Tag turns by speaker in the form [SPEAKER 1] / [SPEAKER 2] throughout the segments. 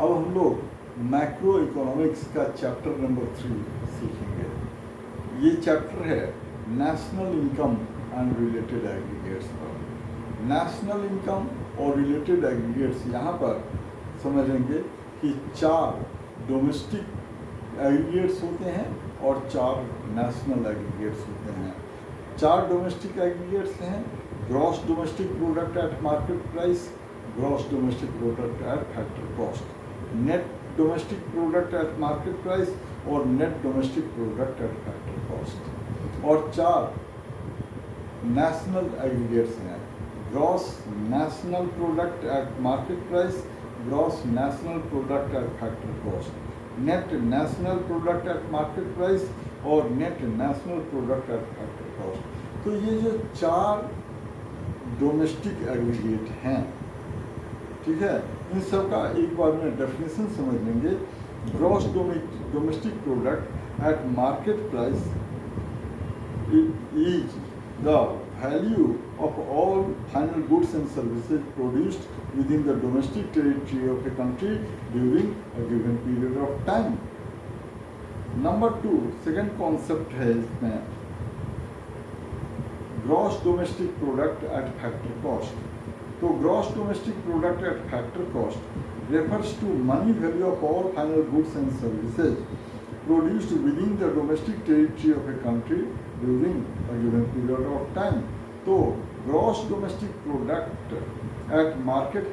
[SPEAKER 1] अब हम लोग मैक्रो इकोनॉमिक्स का चैप्टर नंबर 3 सीखेंगे। ये चैप्टर है national income and related aggregates पर। नेशनल इनकम और रिलेटेड एग्रीगेट्स यहाँ पर समझेंगे कि 4 डोमेस्टिक एग्रीगेट्स होते हैं और 4 नेशनल एग्रीगेट्स होते हैं। 4 डोमेस्टिक एग्रीगेट्स हैं: gross domestic product at market price, gross domestic product at factor cost, net domestic product at market price और net domestic product at factor cost. और 4 नेशनल एग्रीगेट्स हैं: gross national product at market price, gross national product at factor cost, net national product at market price और net national product at factor cost. तो ये जो 4 domestic aggregate हैं, ठीक है, इन सब का एक बार में डेफिनेशन समझ लेंगे। Gross domestic product at market price is the value of all final goods and services produced with in the domestic territory of a country during a given period of time. Number 2 second concept है इसमें gross domestic product at factor cost. तो gross domestic product at factor cost refers to money value of all final goods and services produced within the domestic territory of a country during a given period of time। तो gross domestic product at market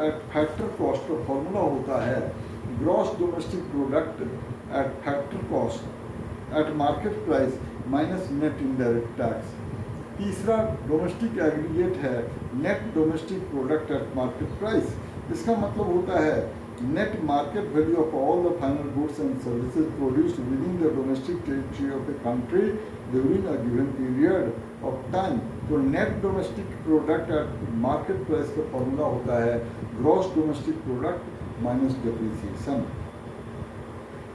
[SPEAKER 1] at factor cost का formula होता है gross domestic product at factor cost at market price minus net indirect tax. तीसरा domestic aggregate है net domestic product at market price. इसका मतलब होता है net market value of all the final goods and services produced with in the domestic territory of a country during a given period of time. तो net domestic product at market price का formula होता है gross domestic product minus depreciation.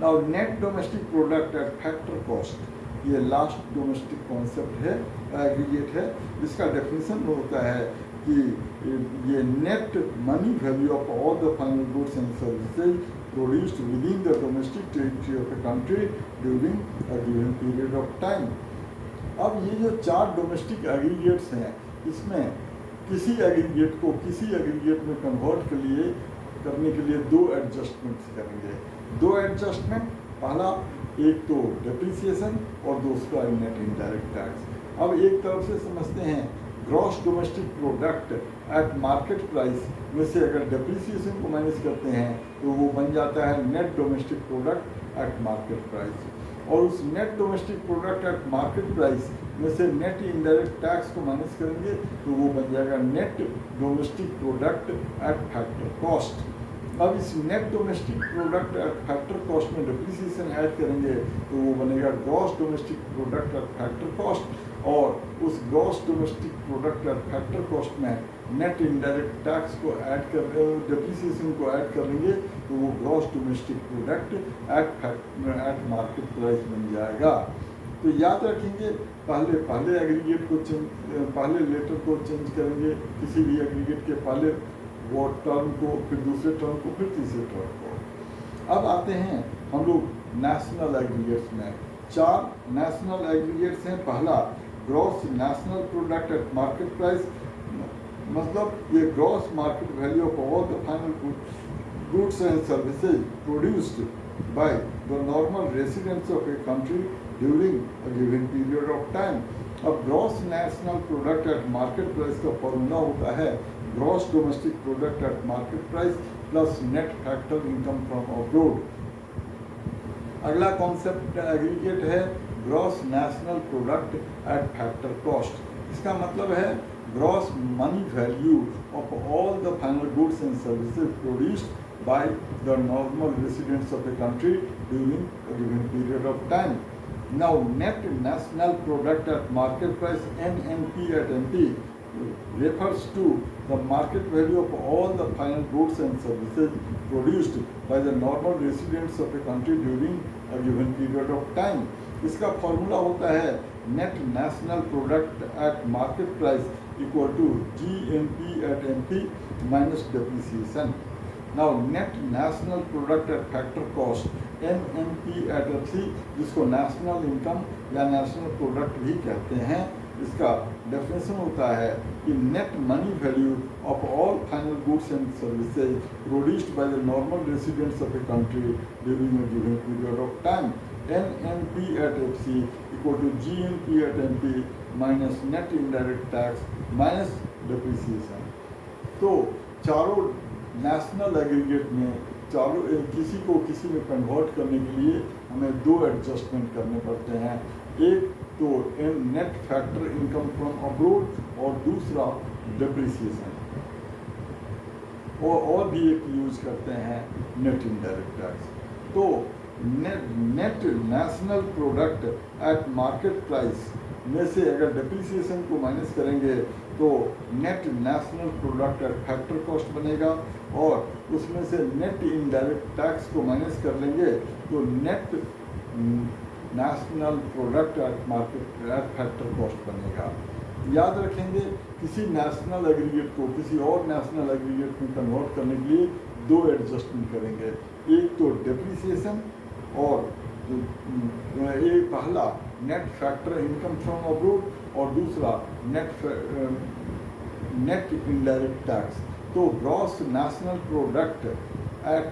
[SPEAKER 1] Now net domestic product at factor cost, ये last domestic concept है, aggregate है। इसका definition होता है कि ये net money value of all the final goods and services produced with in the domestic territory of a country during a given period of time. अब ये जो 4 डोमेस्टिक एग्रीगेट्स हैं, इसमें किसी एग्रीगेट को किसी एग्रीगेट में कन्वर्ट करने के लिए 2 एडजस्टमेंट्स करेंगे। 2 एडजस्टमेंट, पहला एक तो डेप्रिसिएशन और दूसरा नेट इनडायरेक्ट टैक्स। अब एक तरफ से समझते हैं gross domestic product at market price में से अगर डेप्रिसिएशन को माइनस करते हैं तो वो बन जाता है net domestic product at market price, और उस net domestic product at market price में से नेट इनडायरेक्ट टैक्स को माइनस करेंगे तो वो बन जाएगा net domestic product at factor cost. अब इस net domestic product at factor cost में डेप्रिसिएशन ऐड करेंगे तो वो बनेगा gross domestic product at factor cost, और उस gross domestic product at factor cost में नेट इनडायरेक्ट टैक्स को ऐड कर डेप्रिसिएशन को ऐड कर लेंगे तो वो gross domestic product at market price बन जाएगा। तो याद रखेंगे पहले एग्रीगेट को पहले लेटर को चेंज करेंगे, किसी भी एग्रीगेट के पहले वो टर्म को, फिर दूसरे टर्म को, फिर तीसरे टर्म को। अब आते हैं हम लोग नेशनल एग्रीगेट्स में। 4 नेशनल एग्रीगेट्स हैं। पहला gross national product at market price, मतलब ये gross market value of all the final goods and services produced by the normal residents of a country during a given period of time. अब gross national product at market price का formula होता है gross domestic product at market price plus net factor income from abroad. अगला concept aggregate है gross national product at factor cost. इसका मतलब है gross money value of all the final goods and services produced by the normal residents of a country during a given period of time. Now net national product at market price NNP at MP refers to the market value of all the final goods and services produced by the normal residents of a country during a given period of time। इसका formula होता है net national product at market price equal to GNP at MP minus depreciation. Now net national product at factor cost NNP at FC, जिसको national income या national product भी कहते हैं, इसका definition होता है कि net money value of all final goods and services produced by the normal residents of a country during a given period of time. NNP at FC equal to GNP at MP minus net indirect tax minus depreciation. तो चारों national aggregate में चारों किसी को किसी में convert करने के लिए हमें दो एडजस्टमेंट करने पड़ते हैं। एक तो net factor income from abroad और दूसरा डिप्रिसिएशन, और भी एक यूज करते हैं नेट इनडायरेक्ट टैक्स। तो net national product at market price में से अगर डिप्रिसिएशन को माइनस करेंगे तो net national product at factor cost बनेगा, और उसमें से नेट इनडायरेक्ट टैक्स को माइनस कर लेंगे तो net national product at market at factor cost बनेगा। याद रखेंगे, किसी नेशनल एग्रीगेट को किसी और नेशनल एग्रीगेट में कन्वर्ट करने के लिए दो एडजस्टमेंट करेंगे, एक तो डिप्रिसिएशन और एक पहला net factor income from abroad और दूसरा नेट इनडायरेक्ट टैक्स। तो gross national product at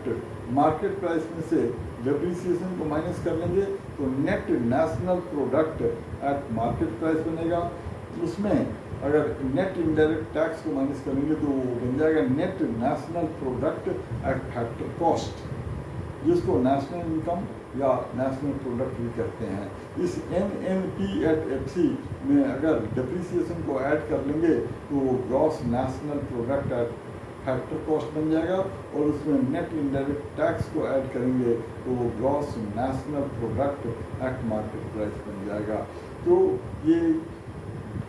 [SPEAKER 1] market price में से डिप्रिसिएशन को माइनस कर लेंगे तो net national product at market price बनेगा। उसमें अगर नेट इनडायरेक्ट टैक्स को माइनस करेंगे तो वो बन जाएगा net national product at factor cost, जिसको नेशनल इनकम या नेशनल प्रोडक्ट भी कहते हैं। इस NNP एट FC में अगर डिप्रिसिएशन को ऐड कर लेंगे तो वो gross national product at factor cost बन जाएगा, और उसमें नेट इनडायरेक्ट टैक्स को ऐड करेंगे तो वो gross national product at market price बन जाएगा। तो ये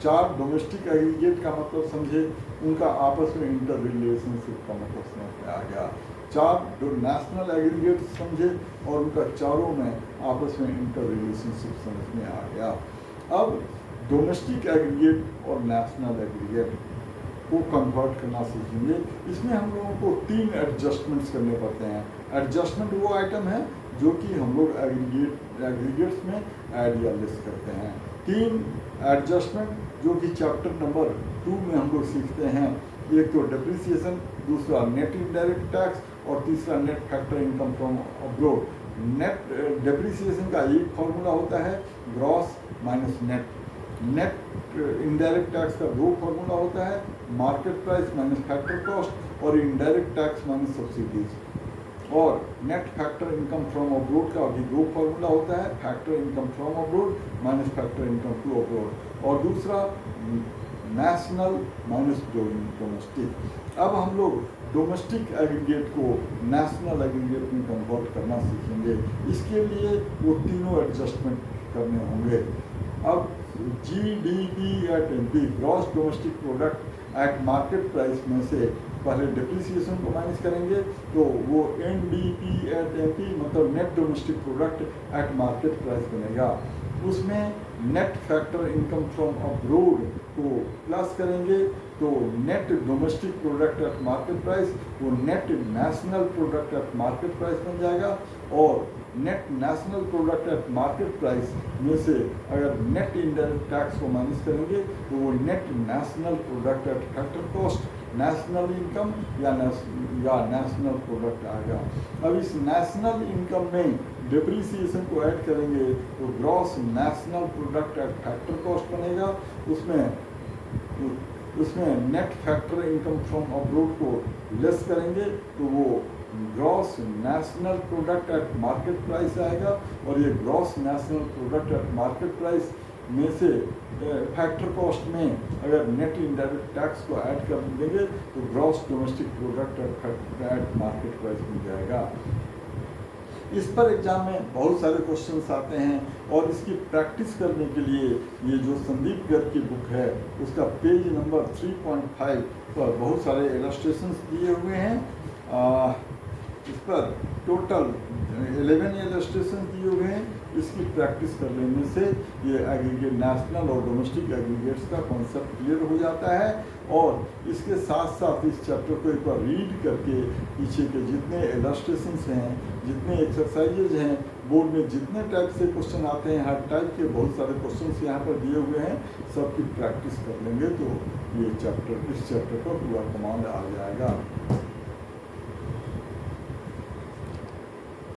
[SPEAKER 1] चार डोमेस्टिक एग्रीगेट का मतलब समझे, उनका आपस में इंटर रिलेशनशिप का मतलब समझ में आ गया। चार नेशनल एग्रीगेट समझे और उनका चारों में आपस में इंटर रिलेशनशिप समझ में आ गया। अब डोमेस्टिक एग्रीगेट और नेशनल एग्रीगेट को कन्वर्ट करना सीखेंगे। इसमें हम लोगों को तीन एडजस्टमेंट्स करने पड़ते हैं। एडजस्टमेंट वो आइटम है जो कि हम लोग एग्रीगेट्स में ऐड या लेस करते हैं। तीन एडजस्टमेंट जो कि चैप्टर नंबर 2 में हम लोग सीखते हैं, एक तो डिप्रिसिएशन, दूसरा नेट इनडायरेक्ट टैक्स और तीसरा net factor income from abroad. Net depreciation का एक फॉर्मूला होता है gross minus net. Net indirect tax का दो फॉर्मूला होता है, market price minus factor cost और इनडायरेक्ट टैक्स माइनस सब्सिडीज। और net factor income from abroad का भी दो फॉर्मूला होता है, factor income from abroad minus factor income to abroad, और दूसरा नेशनल माइनस डोमेस्टिक। अब हम लोग डोमेस्टिक एग्रीगेट को नेशनल एग्रीगेट में कन्वर्ट करना सीखेंगे। इसके लिए वो तीनों एडजस्टमेंट करने होंगे। अब GDP at MP, gross domestic product at market price में से पहले डिप्रिसिएशन को माइनस करेंगे तो वो NDP एट MP मतलब net domestic product at market price बनेगा। उसमें net factor income from abroad को प्लस करेंगे तो net domestic product at market price वो net national product at market price बन जाएगा, और net national product at market price में से अगर नेट इनडायरेक्ट टैक्स को माइनस करेंगे तो वो net national product at factor cost, national income या नेशनल प्रोडक्ट आएगा। अब इस नेशनल इनकम में डिप्रिसिएशन को ऐड करेंगे तो gross national product at factor cost बनेगा। उसमें net factor income from abroad को लेस करेंगे तो वो gross national product at market price आएगा, और ये gross national product at market price में से फैक्टर कॉस्ट में अगर नेट इनडायरेक्ट टैक्स को ऐड कर देंगे तो gross domestic product at market price मिल जाएगा। इस पर एग्जाम में बहुत सारे क्वेश्चंस आते हैं, और इसकी प्रैक्टिस करने के लिए ये जो संदीप गर्ग की बुक है उसका पेज नंबर 3.5 पर बहुत सारे इलस्ट्रेशंस दिए हुए हैं। इस पर टोटल 11 इलस्ट्रेशन दिए हुए हैं। इसकी प्रैक्टिस कर लेने से ये एग्रीगेट नेशनल और डोमेस्टिक एग्रीगेट्स का कॉन्सेप्ट क्लियर हो जाता है। और इसके साथ साथ इस चैप्टर को एक बार रीड करके पीछे के जितने इलस्ट्रेशंस हैं, जितने एक्सरसाइजेज हैं, बोर्ड में जितने टाइप से क्वेश्चन आते हैं, हर टाइप के बहुत सारे क्वेश्चंस यहाँ पर दिए हुए हैं, सबकी प्रैक्टिस कर लेंगे तो ये चैप्टर, इस चैप्टर का पूरा कमांड आ जाएगा।